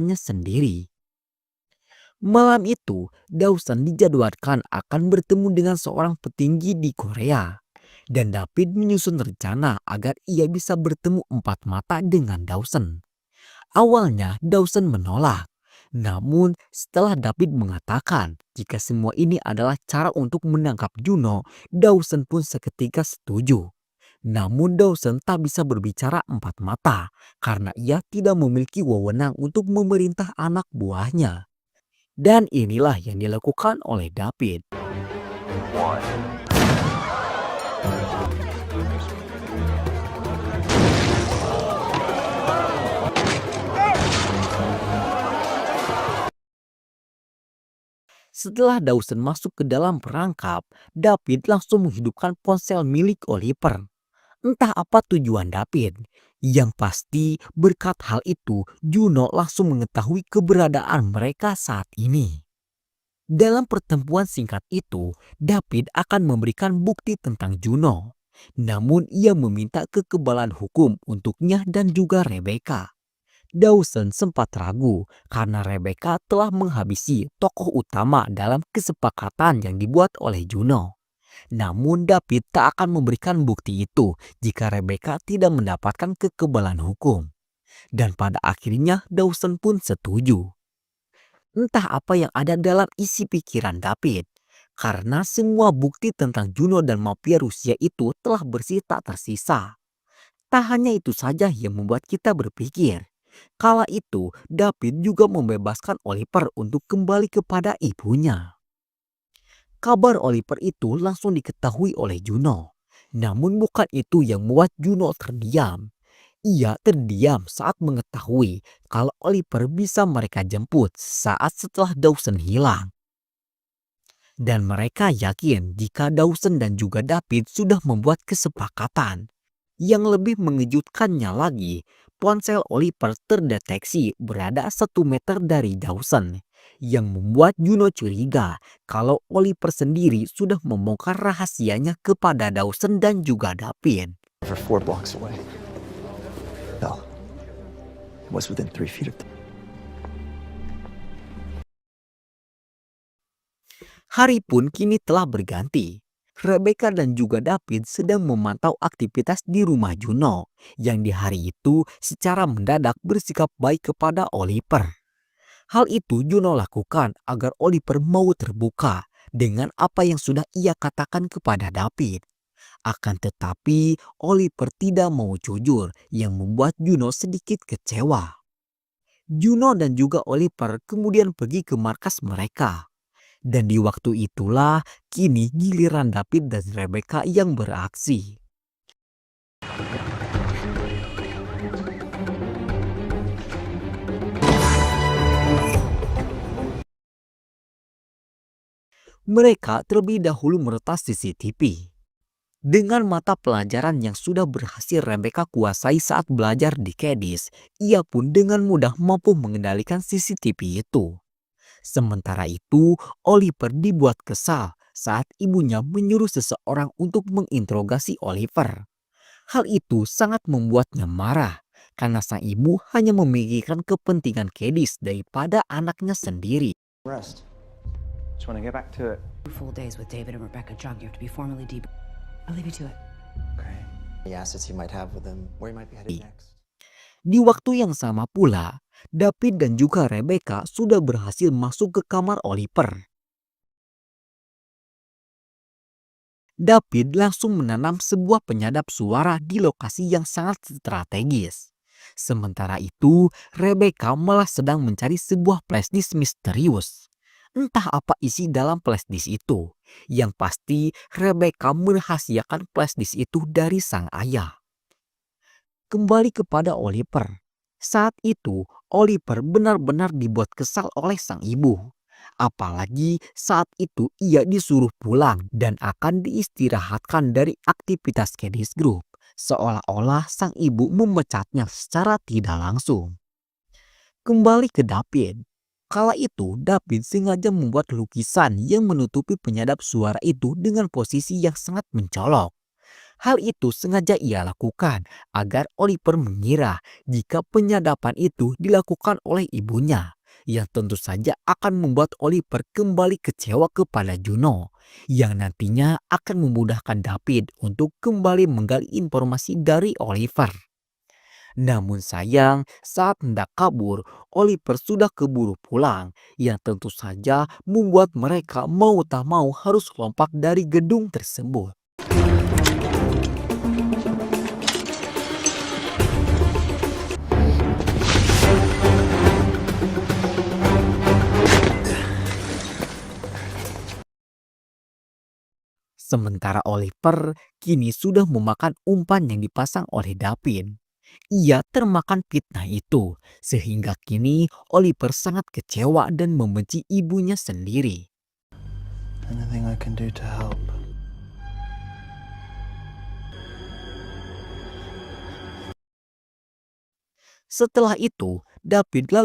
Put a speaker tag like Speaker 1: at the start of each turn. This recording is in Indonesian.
Speaker 1: sendiri. Malam itu, Dawson dijadwalkan akan bertemu dengan seorang petinggi di Korea. Dan David menyusun rencana agar ia bisa bertemu empat mata dengan Dawson. Awalnya Dawson menolak. Namun setelah David mengatakan jika semua ini adalah cara untuk menangkap Juno, Dawson pun seketika setuju. Namun Dawson tak bisa berbicara empat mata karena ia tidak memiliki wewenang untuk memerintah anak buahnya. Dan inilah yang dilakukan oleh David. Setelah Dawson masuk ke dalam perangkap, David langsung menghidupkan ponsel milik Oliver. Entah apa tujuan David. Yang pasti berkat hal itu, Juno langsung mengetahui keberadaan mereka saat ini. Dalam pertemuan singkat itu, David akan memberikan bukti tentang Juno. Namun ia meminta kekebalan hukum untuknya dan juga Rebecca. Dawson sempat ragu karena Rebecca telah menghabisi tokoh utama dalam kesepakatan yang dibuat oleh Juno. Namun David tak akan memberikan bukti itu jika Rebecca tidak mendapatkan kekebalan hukum. Dan pada akhirnya Dawson pun setuju. Entah apa yang ada dalam isi pikiran David. Karena semua bukti tentang Juno dan mafia Rusia itu telah bersih tak tersisa. Tak hanya itu saja yang membuat kita berpikir. Kala itu David juga membebaskan Oliver untuk kembali kepada ibunya. Kabar Oliver itu langsung diketahui oleh Juno. Namun bukan itu yang membuat Juno terdiam. Ia terdiam saat mengetahui kalau Oliver bisa mereka jemput saat setelah Dawson hilang. Dan mereka yakin jika Dawson dan juga David sudah membuat kesepakatan. Yang lebih mengejutkannya lagi, ponsel Oliver terdeteksi berada 1 meter dari Dawson. Yang membuat Juno curiga kalau Oliver sendiri sudah membongkar rahasianya kepada Dawson dan juga David.
Speaker 2: Over 4 blocks away. Hell, it was within 3 feet of.
Speaker 1: Hari pun kini telah berganti. Rebecca dan juga David sedang memantau aktivitas di rumah Juno yang di hari itu secara mendadak bersikap baik kepada Oliver. Hal itu Juno lakukan agar Oliver mau terbuka dengan apa yang sudah ia katakan kepada David. Akan tetapi Oliver tidak mau jujur yang membuat Juno sedikit kecewa. Juno dan juga Oliver kemudian pergi ke markas mereka. Dan di waktu itulah kini giliran David dan Rebecca yang beraksi. Mereka terlebih dahulu meretas CCTV. Dengan mata pelajaran yang sudah berhasil Rebecca kuasai saat belajar di Cadiz, ia pun dengan mudah mampu mengendalikan CCTV itu. Sementara itu, Oliver dibuat kesal saat ibunya menyuruh seseorang untuk menginterogasi Oliver. Hal itu sangat membuatnya marah karena sang ibu hanya memikirkan kepentingan Cadiz daripada anaknya sendiri.
Speaker 2: Rest. Just want to get back to it.
Speaker 3: 2 full days with David and Rebecca Jung. You have to be formally debriefed. I'll leave you to it.
Speaker 2: Okay. The assets you might have with them, where you might be headed next.
Speaker 1: Di waktu yang sama pula, David dan juga Rebecca sudah berhasil masuk ke kamar Oliver. David langsung menanam sebuah penyadap suara di lokasi yang sangat strategis. Sementara itu, Rebecca malah sedang mencari sebuah flashdisk misterius. Entah apa isi dalam flashdisk itu. Yang pasti, Rebecca merahasiakan flashdisk itu dari sang ayah. Kembali kepada Oliver. Saat itu, Oliver benar-benar dibuat kesal oleh sang ibu. Apalagi saat itu ia disuruh pulang dan akan diistirahatkan dari aktivitas Cadiz Group. Seolah-olah sang ibu memecatnya secara tidak langsung. Kembali ke David. Kala itu David sengaja membuat lukisan yang menutupi penyadap suara itu dengan posisi yang sangat mencolok. Hal itu sengaja ia lakukan agar Oliver mengira jika penyadapan itu dilakukan oleh ibunya, yang tentu saja akan membuat Oliver kembali kecewa kepada Juno, yang nantinya akan memudahkan David untuk kembali menggali informasi dari Oliver. Namun sayang, saat hendak kabur, Oliver sudah keburu pulang, yang tentu saja membuat mereka mau tak mau harus lompat dari gedung tersebut. Sementara Oliver kini sudah memakan umpan yang dipasang oleh David. Ia termakan fitnah itu, sehingga kini Oliver sangat kecewa dan membenci ibunya sendiri.
Speaker 2: Anything I can do to help?
Speaker 1: Setelah itu, David lalu